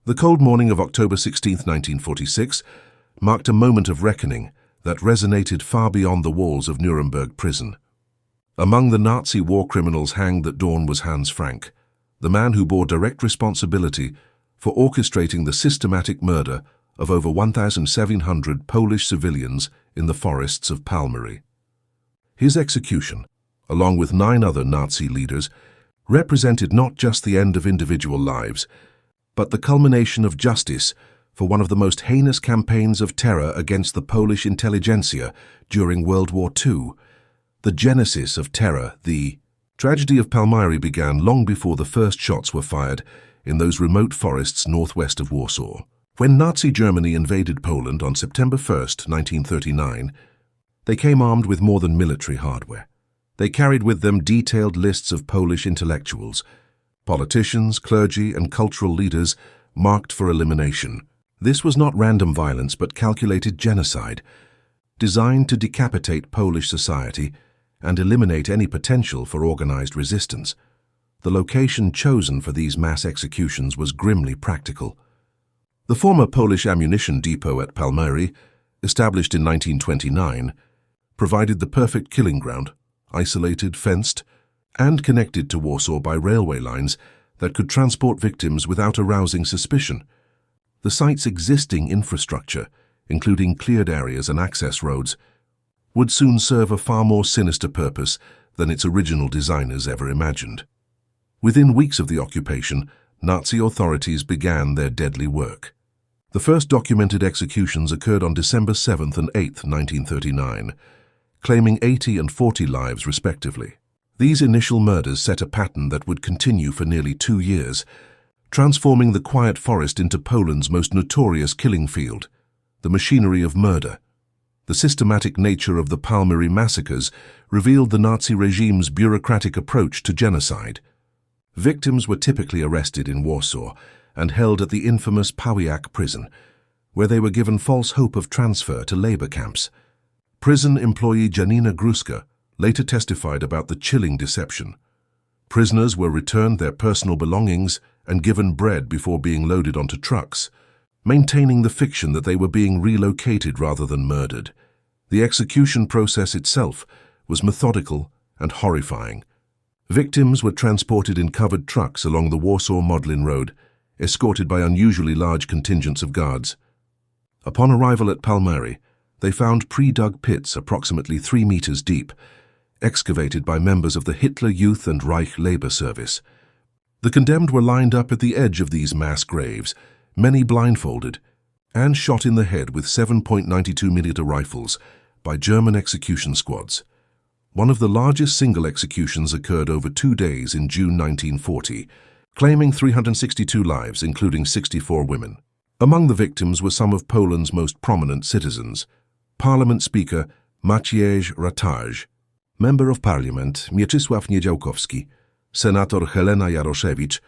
The cold morning of October 16, 1946, marked a moment of reckoning that resonated far beyond the walls of Nuremberg prison. Among the Nazi war criminals hanged at dawn was Hans Frank, the man who bore direct responsibility for orchestrating the systematic murder of over 1,700 Polish civilians in the forests of Palmiry. His execution, along with 9 other Nazi leaders, represented not just the end of individual lives, but the culmination of justice for one of the most heinous campaigns of terror against the Polish intelligentsia during World War II. The genesis of terror, the tragedy of Palmiry, began long before the first shots were fired in those remote forests northwest of Warsaw. When Nazi Germany invaded Poland on September 1, 1939, they came armed with more than military hardware. They carried with them detailed lists of Polish intellectuals, politicians, clergy, and cultural leaders marked for elimination. This was not random violence but calculated genocide, designed to decapitate Polish society and eliminate any potential for organized resistance. The location chosen for these mass executions was grimly practical. The former Polish ammunition depot at Palmiry, established in 1929, provided the perfect killing ground, isolated, fenced, and connected to Warsaw by railway lines that could transport victims without arousing suspicion. The site's existing infrastructure, including cleared areas and access roads, would soon serve a far more sinister purpose than its original designers ever imagined. Within weeks of the occupation, Nazi authorities began their deadly work. The first documented executions occurred on December 7th and 8th, 1939, claiming 80 and 40 lives respectively. These initial murders set a pattern that would continue for nearly 2 years, transforming the quiet forest into Poland's most notorious killing field, the machinery of murder. The systematic nature of the Palmiry massacres revealed the Nazi regime's bureaucratic approach to genocide. Victims were typically arrested in Warsaw and held at the infamous Pawiak prison, where they were given false hope of transfer to labor camps. Prison employee Janina Gruska later testified about the chilling deception. Prisoners were returned their personal belongings and given bread before being loaded onto trucks, maintaining the fiction that they were being relocated rather than murdered. The execution process itself was methodical and horrifying. Victims were transported in covered trucks along the Warsaw-Modlin Road, escorted by unusually large contingents of guards. Upon arrival at Palmiry, they found pre-dug pits approximately 3 meters deep, excavated by members of the Hitler Youth and Reich Labor Service. The condemned were lined up at the edge of these mass graves, many blindfolded, and shot in the head with 7.92mm rifles by German execution squads. One of the largest single executions occurred over 2 days in June 1940, claiming 362 lives, including 64 women. Among the victims were some of Poland's most prominent citizens: Parliament Speaker Maciej Rataj, Member of Parliament Mieczysław Niedziałkowski, Senator Helena Jaroszewicz,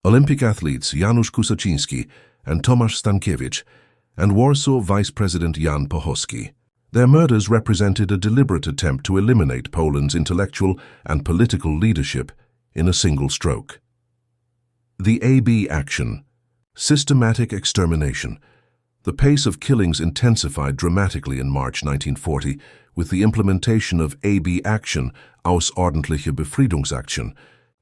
Olympic athletes Janusz Kusociński and Tomasz Stankiewicz, and Warsaw Vice President Jan Pochowski. Their murders represented a deliberate attempt to eliminate Poland's intellectual and political leadership in a single stroke. The AB Action, systematic extermination. The pace of killings intensified dramatically in March 1940 with the implementation of AB Action, Außerordentliche Befriedungsaktion,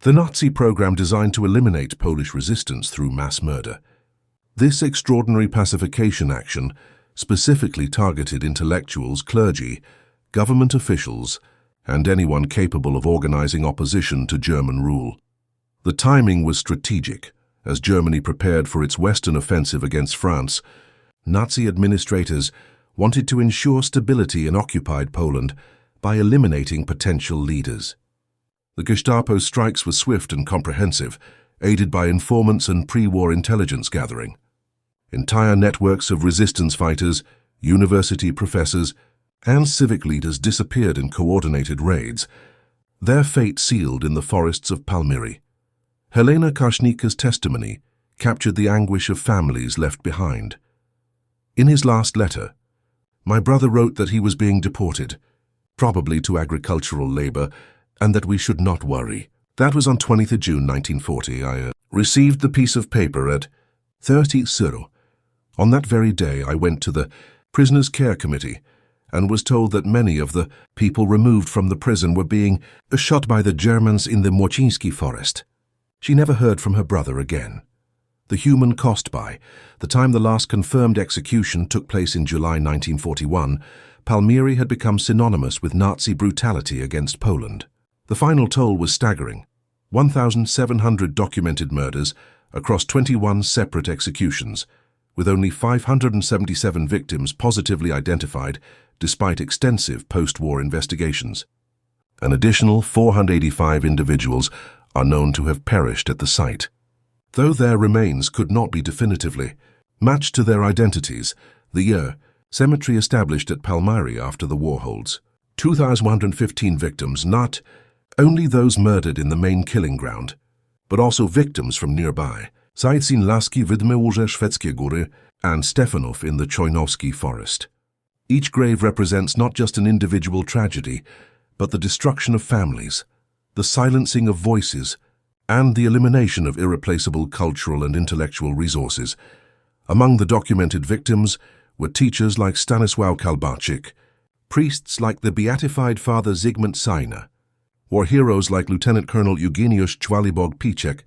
the Nazi program designed to eliminate Polish resistance through mass murder. This extraordinary pacification action specifically targeted intellectuals, clergy, government officials, and anyone capable of organizing opposition to German rule. The timing was strategic. As Germany prepared for its Western offensive against France, Nazi administrators wanted to ensure stability in occupied Poland by eliminating potential leaders. The Gestapo's strikes were swift and comprehensive, aided by informants and pre-war intelligence gathering. Entire networks of resistance fighters, university professors, and civic leaders disappeared in coordinated raids, their fate sealed in the forests of Palmiry. Helena Karšnika's testimony captured the anguish of families left behind. In his last letter, my brother wrote that he was being deported, probably to agricultural labor, and that we should not worry. That was on 20th June 1940. I received the piece of paper at 30. On that very day I went to the Prisoners' Care Committee and was told that many of the people removed from the prison were being shot by the Germans in the Młociński forest. She never heard from her brother again. The human cost by the time the last confirmed execution took place in July 1941, Palmiry had become synonymous with Nazi brutality against Poland. The final toll was staggering: 1,700 documented murders across 21 separate executions, with only 577 victims positively identified despite extensive post-war investigations. An additional 485 individuals are known to have perished at the site. Though their remains could not be definitively matched to their identities, the cemetery established at Palmiry after the war holds 2,115 victims, not only those murdered in the main killing ground, but also victims from nearby sites in Laski Wydmeurze Szwedzkie Góry and Stefanów in the Chojnowski forest. Each grave represents not just an individual tragedy, but the destruction of families, the silencing of voices, and the elimination of irreplaceable cultural and intellectual resources. Among the documented victims were teachers like Stanisław Kalbarczyk, priests like the beatified Father Zygmunt Sajna, war heroes like Lieutenant Colonel Eugeniusz Chwalibog-Piczek,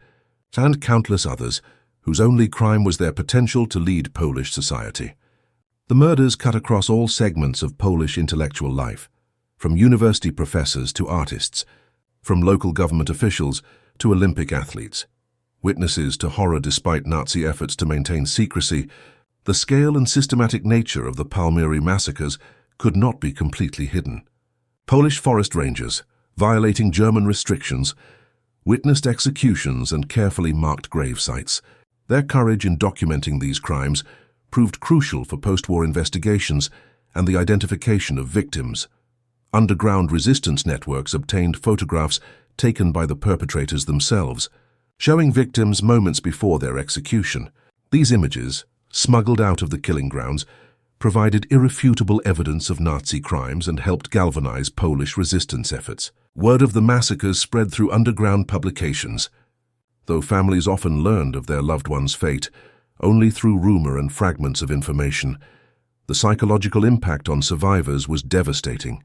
and countless others whose only crime was their potential to lead Polish society. The murders cut across all segments of Polish intellectual life, from university professors to artists, from local government officials to Olympic athletes. Witnesses to horror despite Nazi efforts to maintain secrecy, the scale and systematic nature of the Palmiry massacres could not be completely hidden. Polish forest rangers, violating German restrictions, witnessed executions and carefully marked grave sites. Their courage in documenting these crimes proved crucial for post-war investigations and the identification of victims. Underground resistance networks obtained photographs taken by the perpetrators themselves, showing victims moments before their execution. These images, smuggled out of the killing grounds, provided irrefutable evidence of Nazi crimes and helped galvanize Polish resistance efforts. Word of the massacres spread through underground publications, though families often learned of their loved ones' fate only through rumor and fragments of information. The psychological impact on survivors was devastating.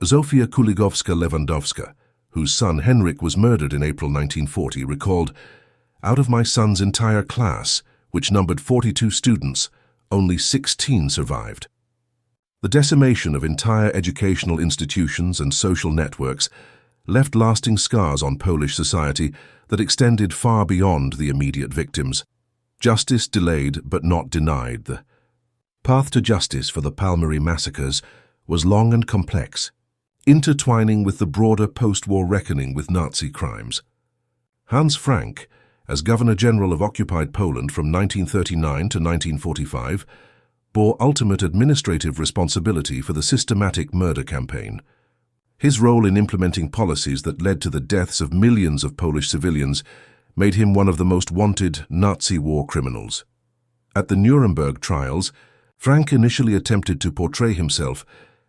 Zofia Kuligowska-Lewandowska, whose son Henryk was murdered in April 1940, recalled, "Out of my son's entire class, which numbered 42 students, only 16 survived." The decimation of entire educational institutions and social networks left lasting scars on Polish society that extended far beyond the immediate victims. Justice delayed but not denied. The path to justice for the Palmiry massacres was long and complex, intertwining with the broader post-war reckoning with Nazi crimes. Hans Frank, as Governor-General of occupied Poland from 1939 to 1945, bore ultimate administrative responsibility for the systematic murder campaign. His role in implementing policies that led to the deaths of millions of Polish civilians made him one of the most wanted Nazi war criminals. At the Nuremberg trials, Frank initially attempted to portray himself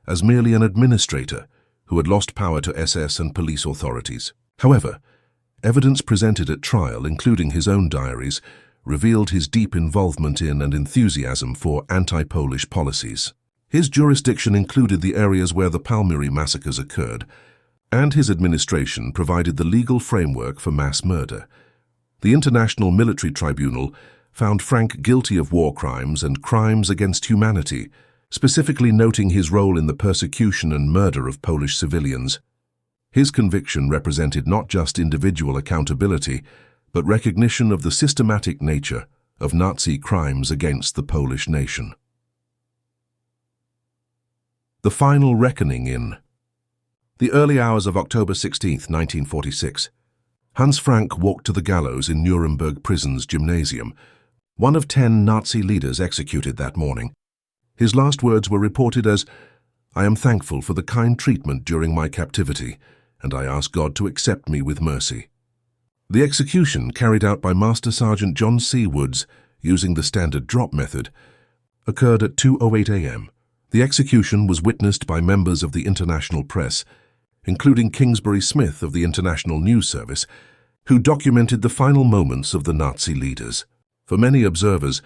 as merely an administrator who had lost power to SS and police authorities. However, evidence presented at trial, including his own diaries, revealed his deep involvement in and enthusiasm for anti-Polish policies. His jurisdiction included the areas where the Palmiry massacres occurred, and his administration provided the legal framework for mass murder. The International Military Tribunal found Frank guilty of war crimes and crimes against humanity, specifically noting his role in the persecution and murder of Polish civilians. His conviction represented not just individual accountability, but recognition of the systematic nature of Nazi crimes against the Polish nation. The final reckoning in the early hours of October 16, 1946. Hans Frank walked to the gallows in Nuremberg prison's gymnasium, one of 10 Nazi leaders executed that morning. His last words were reported as, "I am thankful for the kind treatment during my captivity, and I ask God to accept me with mercy." The execution, carried out by Master Sergeant John C. Woods using the standard drop method, occurred at 2:08 a.m. The execution was witnessed by members of the international press, including Kingsbury Smith of the International News Service, who documented the final moments of the Nazi leaders. For many observers,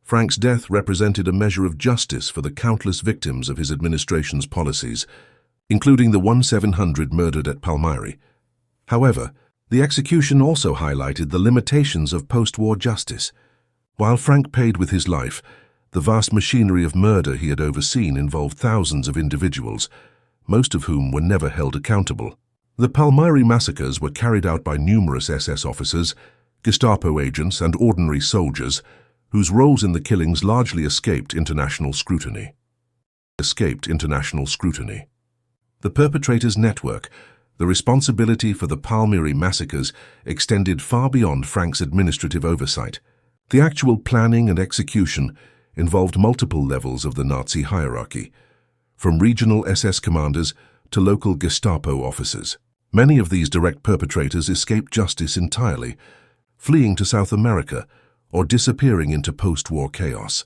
Frank's death represented a measure of justice for the countless victims of his administration's policies, including the 1,700 murdered at Palmiry. However, the execution also highlighted the limitations of post-war justice. While Frank paid with his life, the vast machinery of murder he had overseen involved thousands of individuals, most of whom were never held accountable. The Palmiry massacres were carried out by numerous SS officers, Gestapo agents, and ordinary soldiers, whose roles in the killings largely escaped international scrutiny. The perpetrators' network, the responsibility for the Palmiry massacres, extended far beyond Frank's administrative oversight. The actual planning and execution involved multiple levels of the Nazi hierarchy, from regional SS commanders to local Gestapo officers. Many of these direct perpetrators escaped justice entirely, fleeing to South America or disappearing into post-war chaos.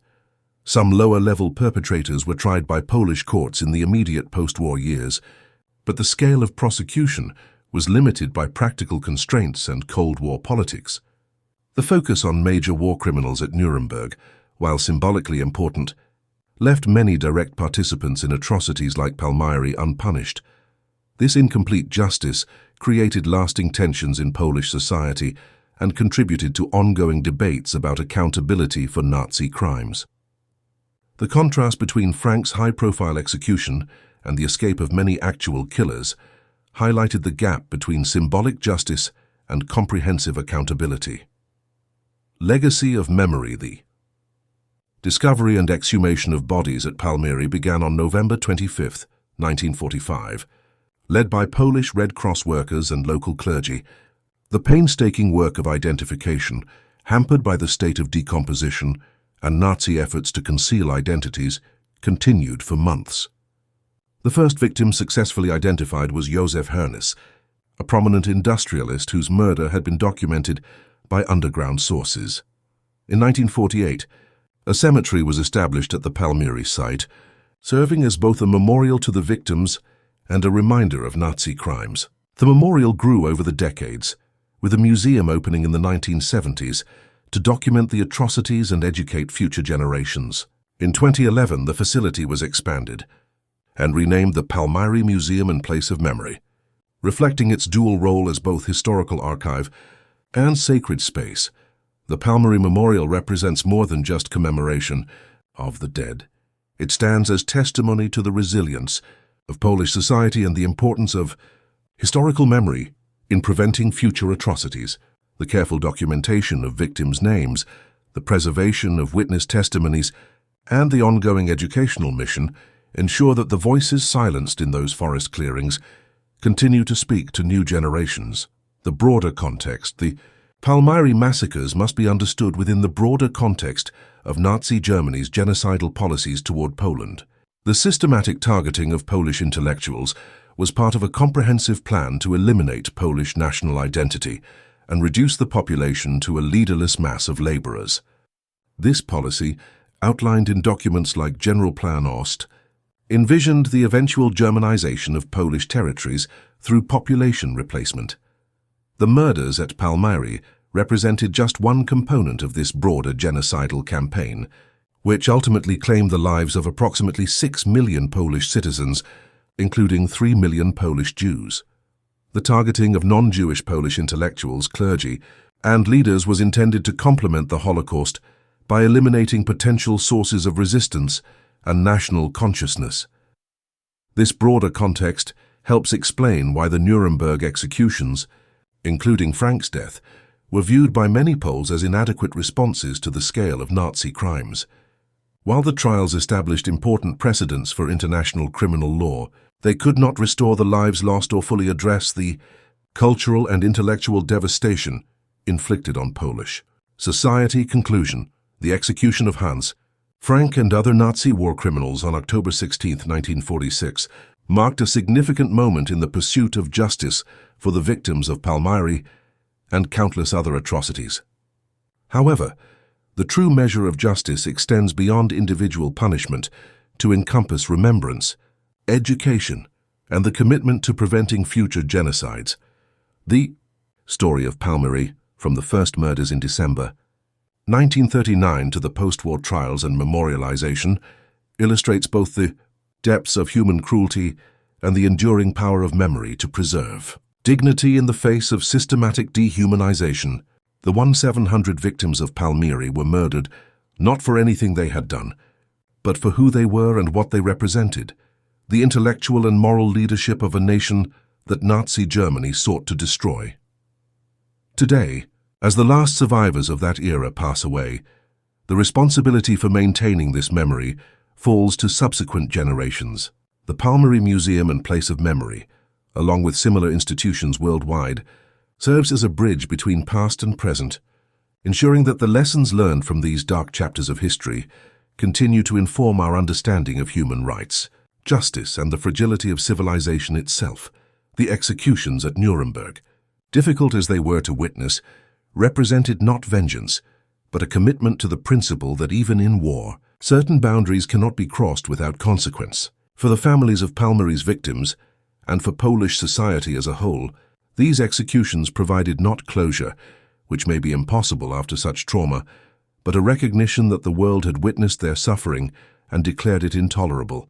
Some lower-level perpetrators were tried by Polish courts in the immediate post-war years, but the scale of prosecution was limited by practical constraints and Cold War politics. The focus on major war criminals at Nuremberg, while symbolically important, left many direct participants in atrocities like Palmiry unpunished. This incomplete justice created lasting tensions in Polish society and contributed to ongoing debates about accountability for Nazi crimes. The contrast between Frank's high-profile execution and the escape of many actual killers highlighted the gap between symbolic justice and comprehensive accountability. Legacy of memory. The discovery and exhumation of bodies at Palmiry began on November 25, 1945. Led by Polish Red Cross workers and local clergy, the painstaking work of identification, hampered by the state of decomposition and Nazi efforts to conceal identities, continued for months. The first victim successfully identified was Josef Hernes, a prominent industrialist whose murder had been documented by underground sources. In 1948, a cemetery was established at the Palmiry site, serving as both a memorial to the victims and a reminder of Nazi crimes. The memorial grew over the decades, with a museum opening in the 1970s to document the atrocities and educate future generations. In 2011, the facility was expanded and renamed the Palmiry Museum and Place of Memory, reflecting its dual role as both historical archive and sacred space. The Palmiry Memorial represents more than just commemoration of the dead. It stands as testimony to the resilience of Polish society and the importance of historical memory in preventing future atrocities. The careful documentation of victims' names, the preservation of witness testimonies, and the ongoing educational mission ensure that the voices silenced in those forest clearings continue to speak to new generations. The broader context. The Palmiry massacres must be understood within the broader context of Nazi Germany's genocidal policies toward Poland. The systematic targeting of Polish intellectuals was part of a comprehensive plan to eliminate Polish national identity and reduce the population to a leaderless mass of laborers. This policy, outlined in documents like General Plan Ost, envisioned the eventual Germanization of Polish territories through population replacement. The murders at Palmiry represented just one component of this broader genocidal campaign, which ultimately claimed the lives of approximately 6 million Polish citizens, including 3 million Polish Jews. The targeting of non-Jewish Polish intellectuals, clergy, and leaders was intended to complement the Holocaust by eliminating potential sources of resistance and national consciousness. This broader context helps explain why the Nuremberg executions, including Frank's death, were viewed by many Poles as inadequate responses to the scale of Nazi crimes. While the trials established important precedents for international criminal law, they could not restore the lives lost or fully address the cultural and intellectual devastation inflicted on Polish society. Conclusion. The execution of Hans, Frank and other Nazi war criminals on October 16, 1946, marked a significant moment in the pursuit of justice for the victims of Palmiry and countless other atrocities. However, the true measure of justice extends beyond individual punishment to encompass remembrance, education, and the commitment to preventing future genocides. The story of Palmiry, from the first murders in December 1939 to the post-war trials and memorialization illustrates both the depths of human cruelty and the enduring power of memory to preserve dignity in the face of systematic dehumanization. The 1,700 victims of Palmiry were murdered not for anything they had done, but for who they were and what they represented, the intellectual and moral leadership of a nation that Nazi Germany sought to destroy. Today, as the last survivors of that era pass away, the responsibility for maintaining this memory falls to subsequent generations. The Palmiry Museum and Place of Memory, along with similar institutions worldwide, serves as a bridge between past and present, ensuring that the lessons learned from these dark chapters of history continue to inform our understanding of human rights, justice, and the fragility of civilization itself. The executions at Nuremberg, difficult as they were to witness, represented not vengeance, but a commitment to the principle that even in war, certain boundaries cannot be crossed without consequence. For the families of Palmiry's victims, and for Polish society as a whole, these executions provided not closure, which may be impossible after such trauma, but a recognition that the world had witnessed their suffering and declared it intolerable.